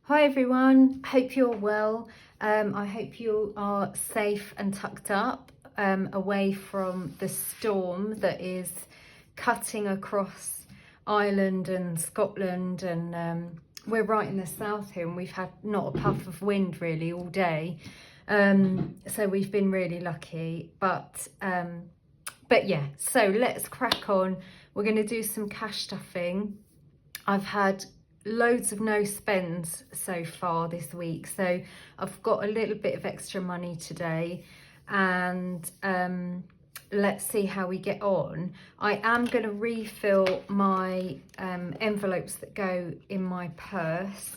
Hi everyone, hope you're well. I hope you are safe and tucked up away from the storm that is cutting across Ireland and Scotland, and we're right in the south here and we've had not a puff of wind really all day, so we've been really lucky, but yeah, so let's crack on. We're going to do some cash stuffing. I've had loads of no spends so far this week, so I've got a little bit of extra money today, and let's see how we get on. I am going to refill my envelopes that go in my purse,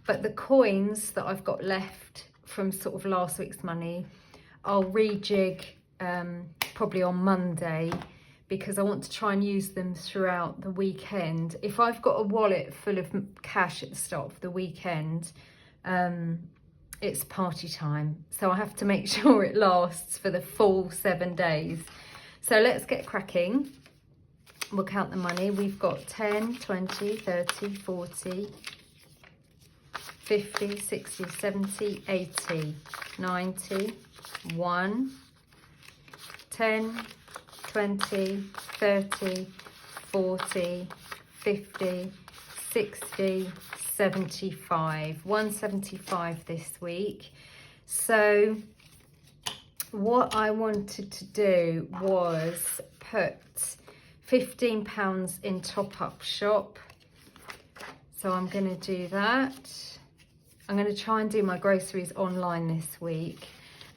but the coins that I've got left from sort of last week's money I'll rejig probably on Monday, because I want to try and use them throughout the weekend. If I've got a wallet full of cash at the start of the weekend, it's party time. So I have to make sure it lasts for the full 7 days. So let's get cracking. We'll count the money. We've got 10, 20, 30, 40, 50, 60, 70, 80, 90, 1, 10, 20, 30, 40, 50, 60, 75, 175 this week. So what I wanted to do was put £15 in top-up shop. So I'm going to do that. I'm going to try and do my groceries online this week,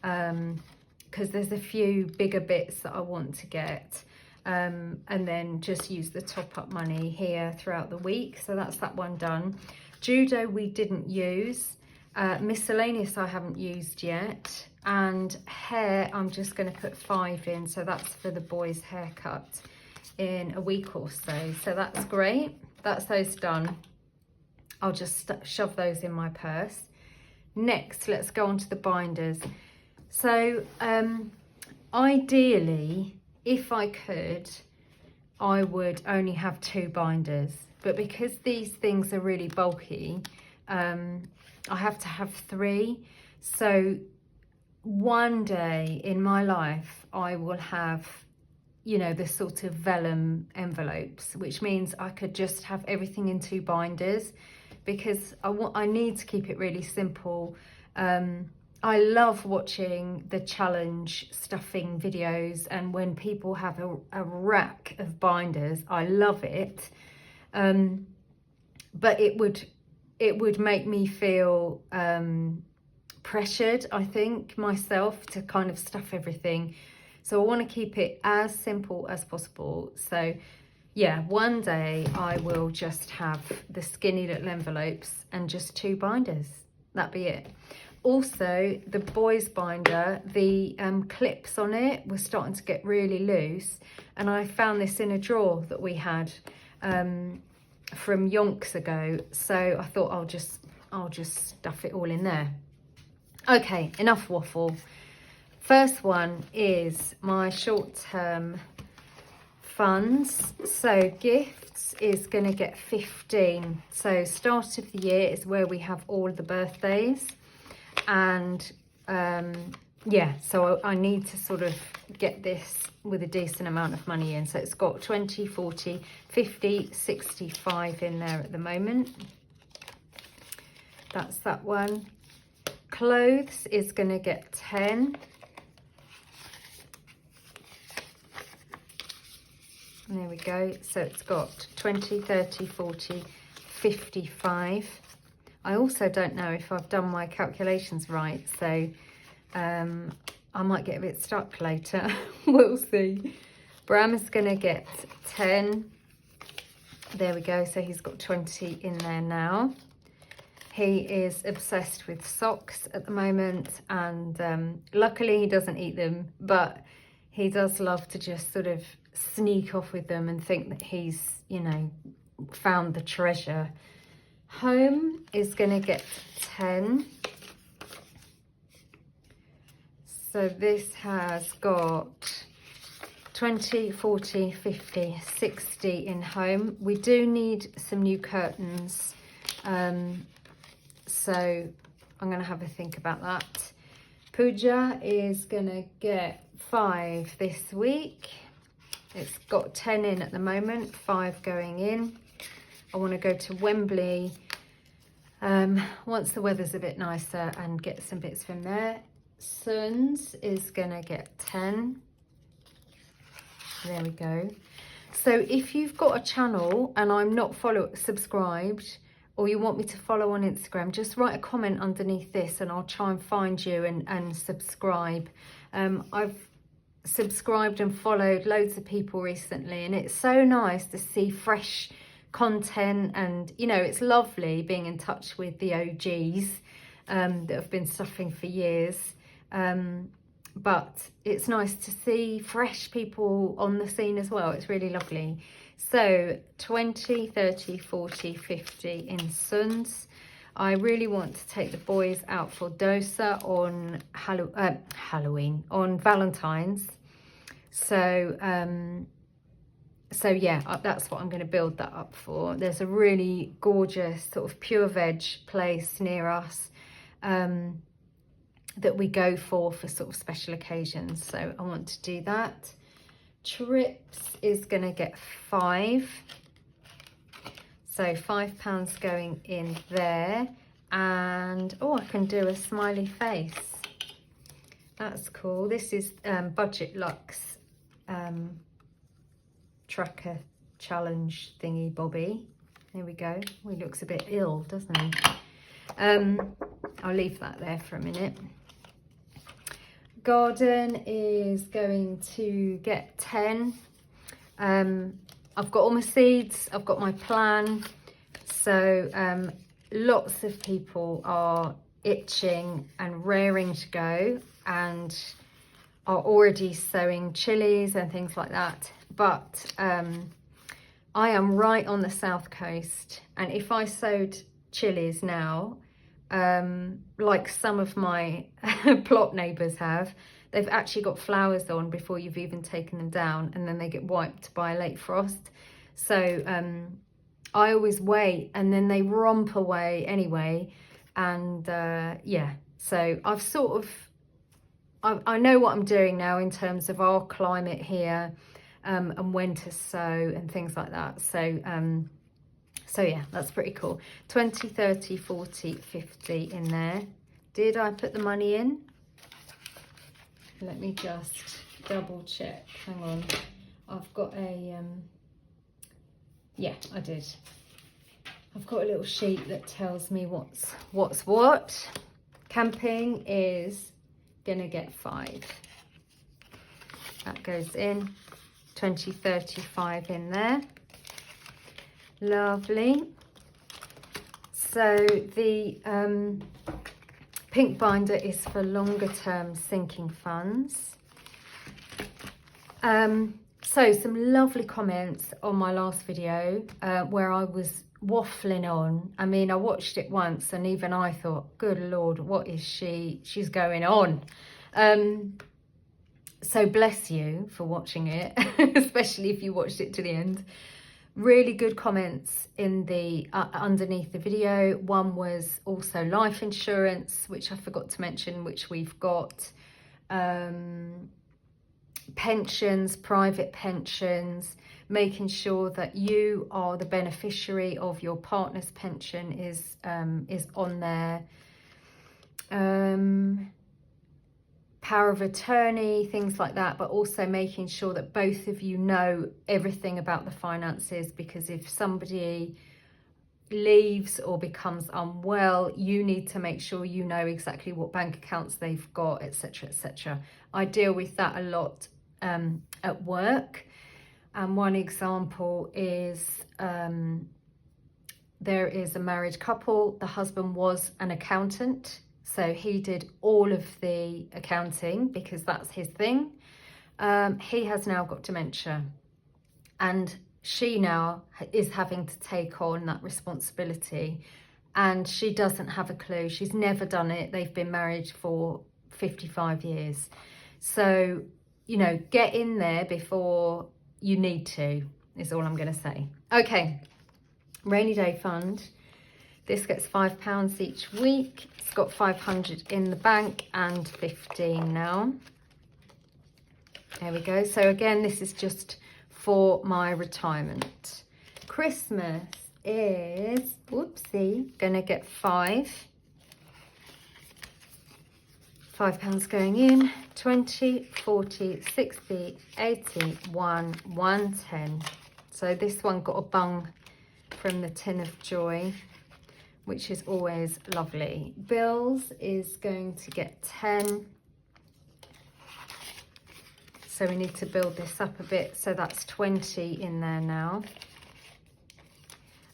because there's a few bigger bits that I want to get, and then just use the top-up money here throughout the week. So that's that one done. Judo we didn't use. Miscellaneous I haven't used yet, and hair I'm just going to put 5 in, so that's for the boys' haircut in a week or so. So that's great. That's those done. I'll just shove those in my purse. Next, let's go on to the binders. So ideally, if I could, I would only have 2 binders, but because these things are really bulky, I have to have 3. So one day in my life I will have, you know, the sort of vellum envelopes, which means I could just have everything in 2 binders, because I need to keep it really simple. I love watching the challenge stuffing videos, and when people have a rack of binders, I love it. But it would make me feel pressured, I think, myself, to kind of stuff everything. So I want to keep it as simple as possible. So yeah, one day I will just have the skinny little envelopes and just 2 binders. That'd be it. Also, the boys binder, the clips on it were starting to get really loose, and I found this in a drawer that we had from yonks ago. So I thought I'll just stuff it all in there. Okay, enough waffle. First one is my short-term funds. So gifts is going to get 15. So start of the year is where we have all the birthdays, and yeah, so I need to sort of get this with a decent amount of money in. So it's got 20, 40, 50, 65 in there at the moment. That's that one. Clothes is going to get 10. And there we go. So it's got 20, 30, 40, 55. I also don't know if I've done my calculations right, so I might get a bit stuck later. We'll see. Bram is going to get 10. There we go. So he's got 20 in there now. He is obsessed with socks at the moment, and luckily he doesn't eat them, but he does love to just sort of sneak off with them and think that he's, you know, found the treasure. Home is going to get 10. So this has got 20, 40, 50, 60 in home. We do need some new curtains. So I'm going to have a think about that. Pooja is going to get 5 this week. It's got 10 in at the moment, 5 going in. I want to go to Wembley once the weather's a bit nicer and get some bits from there. Sons is going to get 10. There we go. So if you've got a channel and I'm not subscribed, or you want me to follow on Instagram, just write a comment underneath this and I'll try and find you and subscribe. I've subscribed and followed loads of people recently, and it's so nice to see fresh content, and you know, it's lovely being in touch with the OGs that have been suffering for years. But it's nice to see fresh people on the scene as well. It's really lovely. So 20, 30, 40, 50 in Sons. I really want to take the boys out for dosa on Halloween, on Valentine's. So yeah, that's what I'm going to build that up for. There's a really gorgeous sort of pure veg place near us that we go for sort of special occasions. So I want to do that. Trips is going to get 5. So £5 going in there. And oh, I can do a smiley face. That's cool. This is Budget Luxe tracker challenge thingy bobby. There we go. He looks a bit ill, doesn't he? I'll leave that there for a minute. Garden is going to get 10. I've got all my seeds, I've got my plan. So lots of people are itching and raring to go and are already sowing chilies and things like that. But I am right on the south coast, and if I sowed chilies now, like some of my plot neighbours have, they've actually got flowers on before you've even taken them down, and then they get wiped by a late frost. So I always wait, and then they romp away anyway. And yeah, so I've sort of, I know what I'm doing now in terms of our climate here, and when to sow and things like that. So yeah, that's pretty cool. 20, 30, 40, 50 in there. Did I put the money in? Let me just double check. Hang on. I've got a, yeah, I did. I've got a little sheet that tells me what's what. Camping is gonna get 5. That goes in. 20, 35 in there. Lovely. So the pink binder is for longer term sinking funds. So some lovely comments on my last video where I was waffling on. I mean, I watched it once and even I thought, good Lord, what is she's going on? So bless you for watching it, especially if you watched it to the end. Really good comments in the underneath the video. One was also life insurance, which I forgot to mention, which we've got. Pensions, private pensions, making sure that you are the beneficiary of your partner's pension is on there. Power of attorney, things like that, but also making sure that both of you know everything about the finances, because if somebody leaves or becomes unwell, you need to make sure you know exactly what bank accounts they've got, etc., etc. I deal with that a lot at work, and one example is there is a married couple. The husband was an accountant, so he did all of the accounting because that's his thing. He has now got dementia, and she now is having to take on that responsibility, and she doesn't have a clue. She's never done it. They've been married for 55 years. So, you know, get in there before you need to, is all I'm going to say. Okay, rainy day fund. This gets £5 each week. It's got 500 in the bank and 15 now. There we go. So again, this is just for my retirement. Christmas is, whoopsie, gonna get £5 going in, 20, 40, 60, 80, 110. So this one got a bung from the Tin of Joy, which is always lovely. Bills is going to get 10. So we need to build this up a bit. So that's 20 in there now.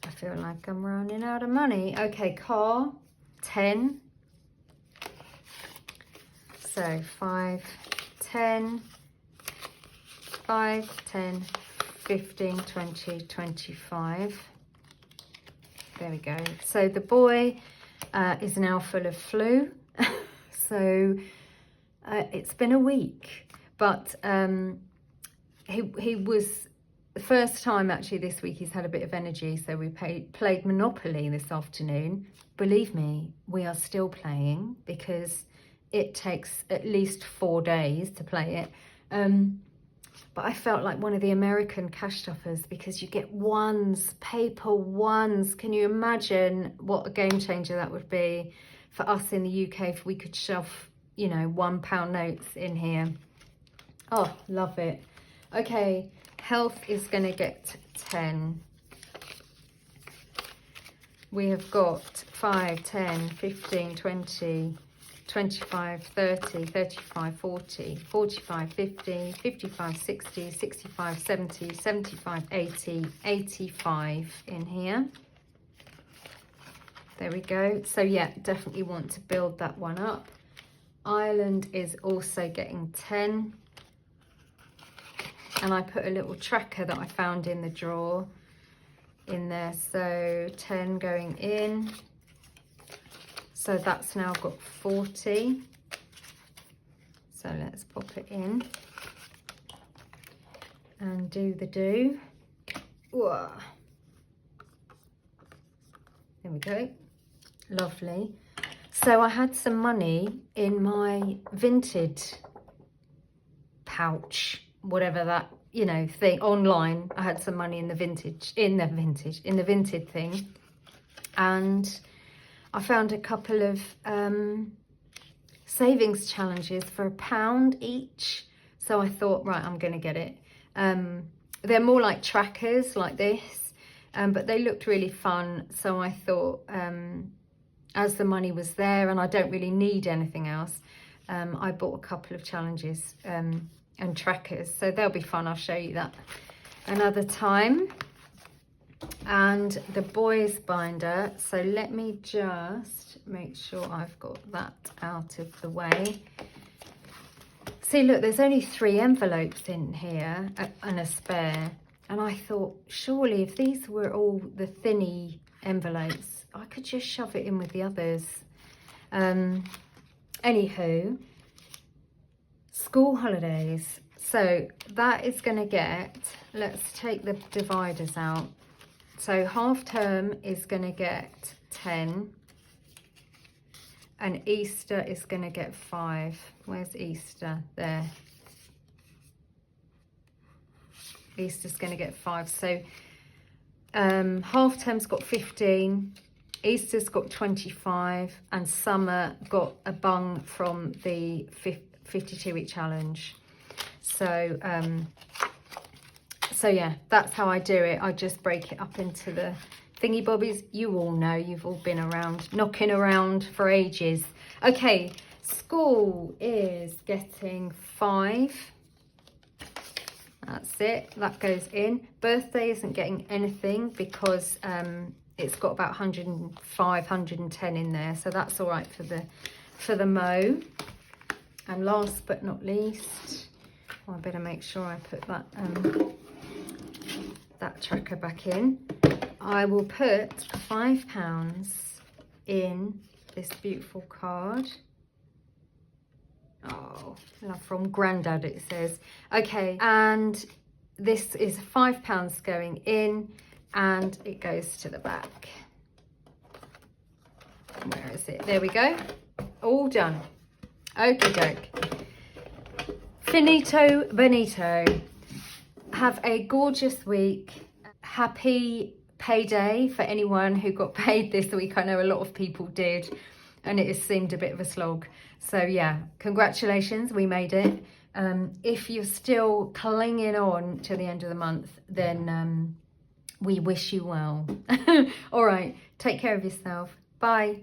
I feel like I'm running out of money. Okay, car, 10. So 5, 10, 5, 10, 15, 20, 25. There we go. So the boy is now full of flu. So it's been a week, but he was the first time actually this week he's had a bit of energy. So we played Monopoly this afternoon. Believe me, we are still playing because it takes at least 4 days to play it. But I felt like one of the American cash stuffers because you get ones, paper ones. Can you imagine what a game changer that would be for us in the UK if we could shove, you know, £1 notes in here? Oh, love it. Okay, health is going to get 10. We have got 5, 10, 15, 20... 25, 30, 35, 40, 45, 50, 55, 60, 65, 70, 75, 80, 85 in here. There we go. So yeah, definitely want to build that one up. Ireland is also getting 10. And I put a little tracker that I found in the drawer in there. So 10 going in. So that's now got 40. So let's pop it in and do the do. Whoa. There we go. Lovely. So I had some money in my Vinted pouch, whatever that, you know, thing online. I had some money in the Vinted thing. And I found a couple of savings challenges for £1 each. So I thought, right, I'm going to get it. They're more like trackers like this, but they looked really fun. So I thought, as the money was there and I don't really need anything else, I bought a couple of challenges and trackers. So they'll be fun. I'll show you that another time. And the boys binder, so let me just make sure I've got that out of the way. See, look, there's only 3 envelopes in here and a spare, and I thought surely if these were all the thinny envelopes I could just shove it in with the others. Anywho, school holidays, so that is going to get, let's take the dividers out. So half term is going to get 10 and Easter is going to get 5. Where's Easter? There. Easter's going to get 5. So half term's got 15, Easter's got 25 and summer got a bung from the 52-week challenge. So so yeah, that's how I do it. I just break it up into the thingy bobbies. You all know, you've all been around, knocking around for ages. Okay, school is getting 5. That's it, that goes in. Birthday isn't getting anything because it's got about 105, 110 in there. So that's all right for the mo. And last but not least, I better make sure I put that that tracker back in. I will put £5 in this beautiful card. Oh, love from Grandad, it says. Okay, and this is £5 going in and it goes to the back. Where is it? There we go. All done. Okie doke. Finito bonito. Have a gorgeous week. Happy payday for anyone who got paid this week. I know a lot of people did, and it has seemed a bit of a slog. So yeah, congratulations, we made it. If you're still clinging on to the end of the month, then we wish you well. All right, take care of yourself. Bye.